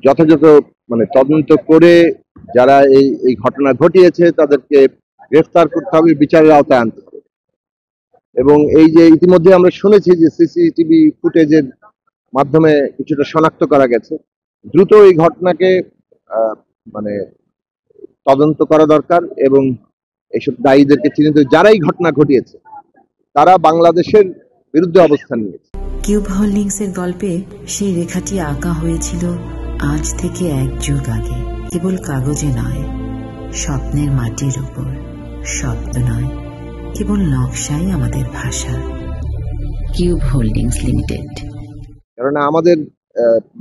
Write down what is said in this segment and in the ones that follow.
যথাযথ মানে তদন্ত করে যারা এই ঘটনা ঘটিয়েছে তাদেরকে গ্রেফতার করতে হবে, বিচারের আওতায় আনতে হবে। এবং এই যে ইতিমধ্যে আমরা শুনেছি যে সিসিটিভি ফুটেজের মাধ্যমে কিছুটা শনাক্ত করা গেছে, দ্রুত এই ঘটনাকে মানে তদন্ত করা দরকার এবং এইসব দায়ীদেরকে চিহ্নিত, যারা এই ঘটনা ঘটিয়েছে তারা বাংলাদেশের বিরুদ্ধে অবস্থান নিয়েছে। কিউব হোল্ডিংস এর গল্পে সেই রেখাটি আঁকা হয়েছিল আজ থেকে 1 যুগ আগে, কেবল কাগজে নয়, স্বপ্নের মাটির উপর। শব্দ নয়, কেবল নকশাই আমাদের ভাষা। Cube holdings limited. কেননা আমাদের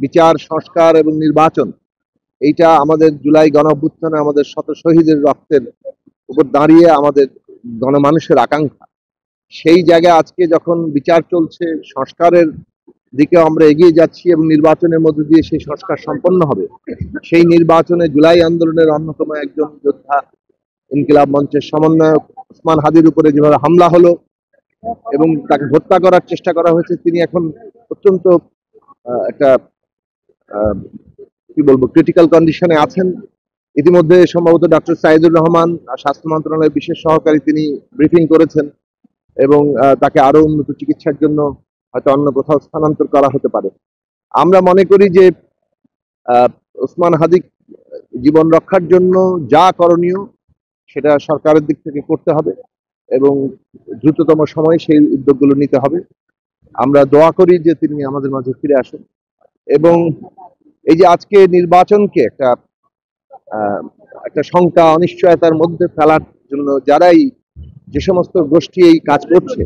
বিচার, সংস্কার এবং নির্বাচন, এইটা আমাদের জুলাই গণঅভ্যুত্থানে আমাদের শত শহীদের রক্তের উপর দাঁড়িয়ে আমাদের গণমানুষের আকাঙ্ক্ষা। সেই জায়গায় আজকে যখন বিচার চলছে, সংস্কারের দিকে আমরা এগিয়ে যাচ্ছি এবং নির্বাচনের মধ্যে দিয়ে সেই সংস্কার সম্পন্ন হবে, সেই নির্বাচনে জুলাই আন্দোলনের অন্যতম একজন যোদ্ধা, ইনকিলাব মঞ্চের সমন্বয়ক ওসমান হাদির উপরে যেভাবে হামলা হলো এবং তাকে হত্যা করার চেষ্টা করা হয়েছে, তিনি এখন অত্যন্ত একটা কি বলবো ক্রিটিক্যাল কন্ডিশনে আছেন। ইতিমধ্যে সম্ভবত ডক্টর সাইদুর রহমান স্বাস্থ্য মন্ত্রণালয়ের বিশেষ সহকারী তিনি ব্রিফিং করেছেন এবং তাকে আরো উন্নত চিকিৎসার জন্য হয়তো অন্য কোথাও স্থানান্তর করা হতে পারে। আমরা মনে করি যে ওসমান হাদি জীবন রক্ষার জন্য যা করণীয় সেটা সরকারের দিক থেকে করতে হবে এবং দ্রুততম সময়ে সেই উদ্যোগগুলো নিতে হবে। আমরা দোয়া করি যে তিনি আমাদের মাঝে ফিরে আসেন এবং এই যে আজকে নির্বাচনকে একটা শঙ্কা, অনিশ্চয়তার মধ্যে ফেলার জন্য যারাই যে সমস্ত গোষ্ঠী এই কাজ করছে,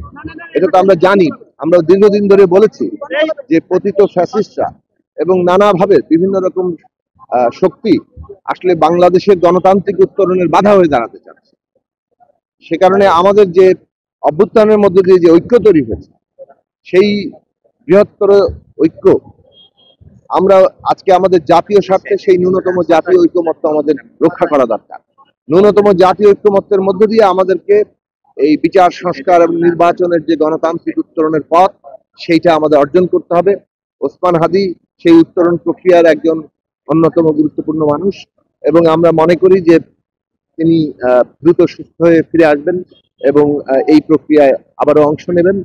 এটা তো আমরা জানি, আমরা দীর্ঘদিন ধরে বলেছি যে পতিত ফ্যাসিস্টরা এবং নানাভাবে বিভিন্ন রকম শক্তি আসলে বাংলাদেশের গণতান্ত্রিক উত্তরণের বাধা হয়ে দাঁড়াতে চাচ্ছে। সে কারণে আমাদের যে অভ্যুত্থানের মধ্যে দিয়ে যে ঐক্য তৈরি হয়েছে, সেই বৃহত্তর ঐক্য আমরা আজকে আমাদের জাতীয় স্বার্থে সেই ন্যূনতম জাতীয় ঐক্যমত্য আমাদের রক্ষা করা দরকার। ন্যূনতম জাতীয় ঐক্যমত্যের মধ্য দিয়ে আমাদেরকে এই বিচার, সংস্কার এবং নির্বাচনের যে গণতান্ত্রিক উত্তরণের পথ, সেইটা আমাদের অর্জন করতে হবে। ওসমান হাদি সেই উত্তরণ প্রক্রিয়ার একজন অন্যতম গুরুত্বপূর্ণ মানুষ এবং আমরা মনে করি যে তিনি দ্রুত সুস্থ হয়ে ফিরে আসবেন এবং এই প্রক্রিয়ায় আবারও অংশ নেবেন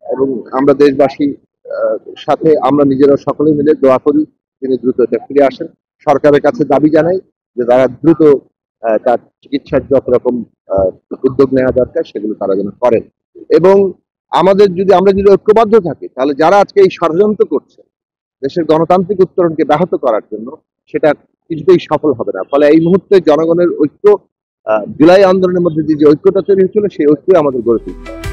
এবং আমরা দেশবাসী সাথে আমরা নিজেরা সকলে মিলে দোয়া করি তিনি দ্রুত ফিরে আসেন। সরকারের কাছে দাবি জানাই যে তারা দ্রুত তার চিকিৎসার যত রকম উদ্যোগ নেওয়া দরকার সেগুলো তারা যেন করেন এবং আমরা যদি ঐক্যবদ্ধ থাকি, তাহলে যারা আজকে এই ষড়যন্ত্র করছে দেশের গণতান্ত্রিক উত্তরণকে ব্যাহত করার জন্য, সেটা কিছুতেই সফল হবে না। ফলে এই মুহূর্তে জনগণের ঐক্য, জুলাই আন্দোলনের মধ্যে যে ঐক্যটা তৈরি হয়েছিল, সেই ঐক্য আমাদের গড়ে তুলতে হবে।